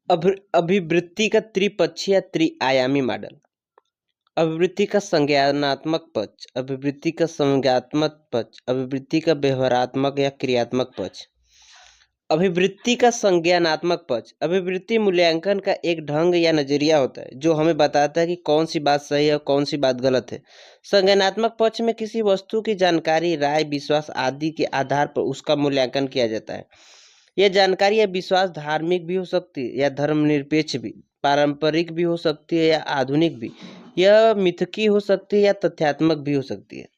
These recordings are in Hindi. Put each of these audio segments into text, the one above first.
अभिवृत्ति का त्रिपक्षीय या त्रिआयामी मॉडल। अभिवृत्ति का संज्ञानात्मक पक्ष, अभिवृत्ति का संज्ञात्मक पक्ष, अभिवृत्ति का व्यवहारात्मक या क्रियात्मक पक्ष। अभिवृत्ति का संज्ञानात्मक पक्ष अभिवृत्ति मूल्यांकन का एक ढंग या नजरिया होता है जो हमें बताता है कि कौन सी बात सही है और कौन सी बात गलत है। संज्ञानात्मक पक्ष में किसी वस्तु की जानकारी, राय, विश्वास आदि के आधार पर उसका मूल्यांकन किया जाता है। यह जानकारी या विश्वास धार्मिक भी हो सकती है या धर्मनिरपेक्ष भी, पारंपरिक भी हो सकती है या आधुनिक भी, यह मिथकी हो सकती है या तथ्यात्मक भी हो सकती है।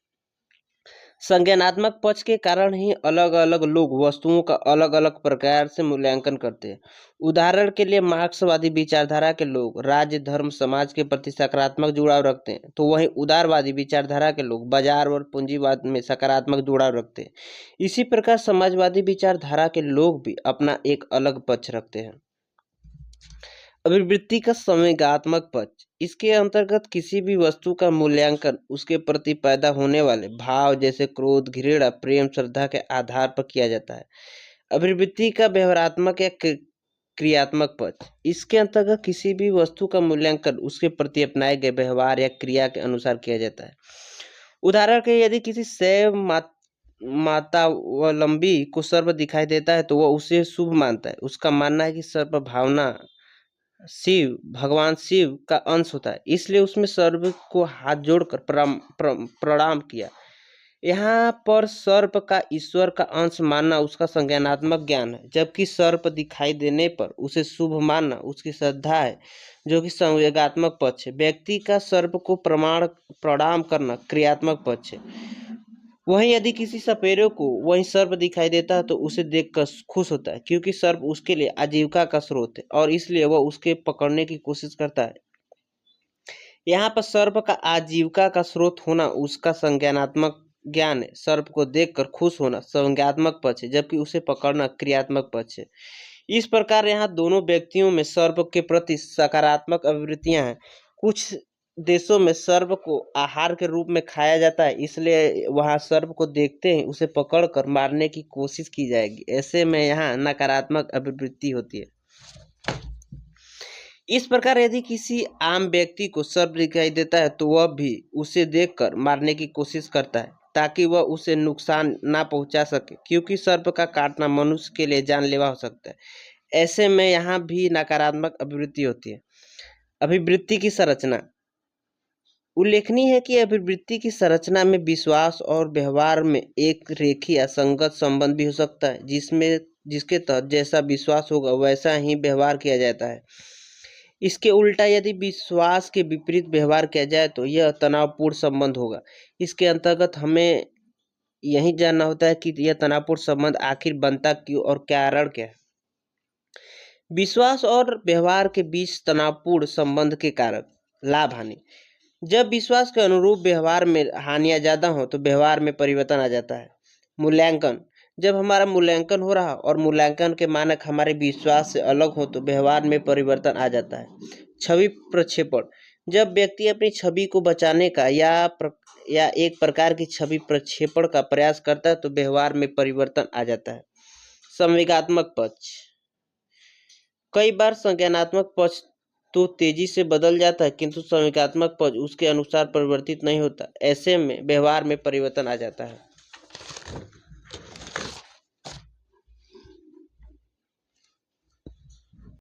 संज्ञानात्मक पक्ष के कारण ही अलग अलग लोग वस्तुओं का अलग अलग प्रकार से मूल्यांकन करते हैं। उदाहरण के लिए मार्क्सवादी विचारधारा के लोग राज्य, धर्म, समाज के प्रति सकारात्मक जुड़ाव रखते हैं, तो वहीं उदारवादी विचारधारा के लोग बाजार और पूंजीवाद में सकारात्मक जुड़ाव रखते हैं। इसी प्रकार समाजवादी विचारधारा के लोग भी अपना एक अलग पक्ष रखते हैं। अभिवृत्ति का संवेगात्मक पक्ष, इसके अंतर्गत किसी भी वस्तु का मूल्यांकन उसके प्रति पैदा होने वाले भाव जैसे क्रोध, घृणा, प्रेम, श्रद्धा के आधार पर किया जाता है। अभिवृत्ति का व्यवहारात्मक या क्रियात्मक पक्ष, इसके अंतर्गत किसी भी वस्तु का मूल्यांकन उसके प्रति अपनाए गए व्यवहार या क्रिया के अनुसार किया जाता है। उदाहरण के यदि किसी शैव मातावलंबी को सर्प दिखाई देता है तो वह उसे शुभ मानता है। उसका मानना है कि सर्प भावना भगवान शिव का अंश होता है, इसलिए उसमें सर्प को हाथ जोड़कर प्रणाम किया। यहाँ पर सर्प का ईश्वर का अंश मानना उसका संज्ञानात्मक ज्ञान है, जबकि सर्प दिखाई देने पर उसे शुभ मानना उसकी श्रद्धा है जो कि संवेगात्मक पक्ष है। व्यक्ति का सर्प को प्रणाम करना क्रियात्मक पक्ष है। वहीं यदि किसी सपेरे को वहीं सर्प दिखाई देता है तो उसे देखकर खुश होता है, क्योंकि सर्प उसके लिए आजीविका का स्रोत है और इसलिए वह उसके पकड़ने की कोशिश करता है। यहाँ पर सर्प का आजीविका का स्रोत होना उसका संज्ञानात्मक ज्ञान है। सर्प को देखकर खुश होना संज्ञात्मक पक्ष है, जबकि उसे पकड़ना क्रियात्मक पक्ष है। इस प्रकार यहाँ दोनों व्यक्तियों में सर्प के प्रति सकारात्मक अभिवृत्तियां हैं। कुछ देशों में सर्प को आहार के रूप में खाया जाता है, इसलिए वहां सर्प को देखते ही उसे पकड़कर मारने की कोशिश की जाएगी। ऐसे में यहाँ नकारात्मक अभिवृत्ति होती है। इस प्रकार यदि किसी आम व्यक्ति को सर्प दिखाई देता है तो वह भी उसे देखकर मारने की कोशिश करता है ताकि वह उसे नुकसान ना पहुंचा सके, क्योंकि सर्प का काटना मनुष्य के लिए जानलेवा हो सकता है। ऐसे में यहाँ भी नकारात्मक अभिवृत्ति होती है। अभिवृत्ति की संरचना, उल्लेखनीय है कि अभिवृत्ति की संरचना में विश्वास और व्यवहार में एक रेखीय संगत संबंध भी हो सकता है, जिसके तहत जैसा विश्वास होगा वैसा ही व्यवहार किया जाता है। इसके उल्टा यदि विश्वास के विपरीत व्यवहार किया जाए तो यह तनावपूर्ण संबंध होगा। इसके अंतर्गत हमें यही जानना होता है कि यह तनावपूर्ण संबंध आखिर बनता क्यों और कारण क्या है। विश्वास और व्यवहार के बीच तनावपूर्ण संबंध के कारण लाभ हानि। जब विश्वास के अनुरूप व्यवहार में हानियां ज्यादा हो तो व्यवहार में परिवर्तन आ जाता है। मूल्यांकन, जब हमारा मूल्यांकन हो रहा और मूल्यांकन के मानक हमारे विश्वास से अलग हो तो व्यवहार में परिवर्तन आ जाता है। छवि प्रक्षेपण, जब व्यक्ति अपनी छवि को बचाने का या एक प्रकार की छवि प्रक्षेपण का प्रयास करता है तो व्यवहार में परिवर्तन आ जाता है। संवेगात्मक पक्ष, कई बार संज्ञानात्मक पक्ष तो तेजी से बदल जाता है किंतु संवेगात्मक पक्ष उसके अनुसार परिवर्तित नहीं होता। ऐसे में व्यवहार में परिवर्तन आ जाता है।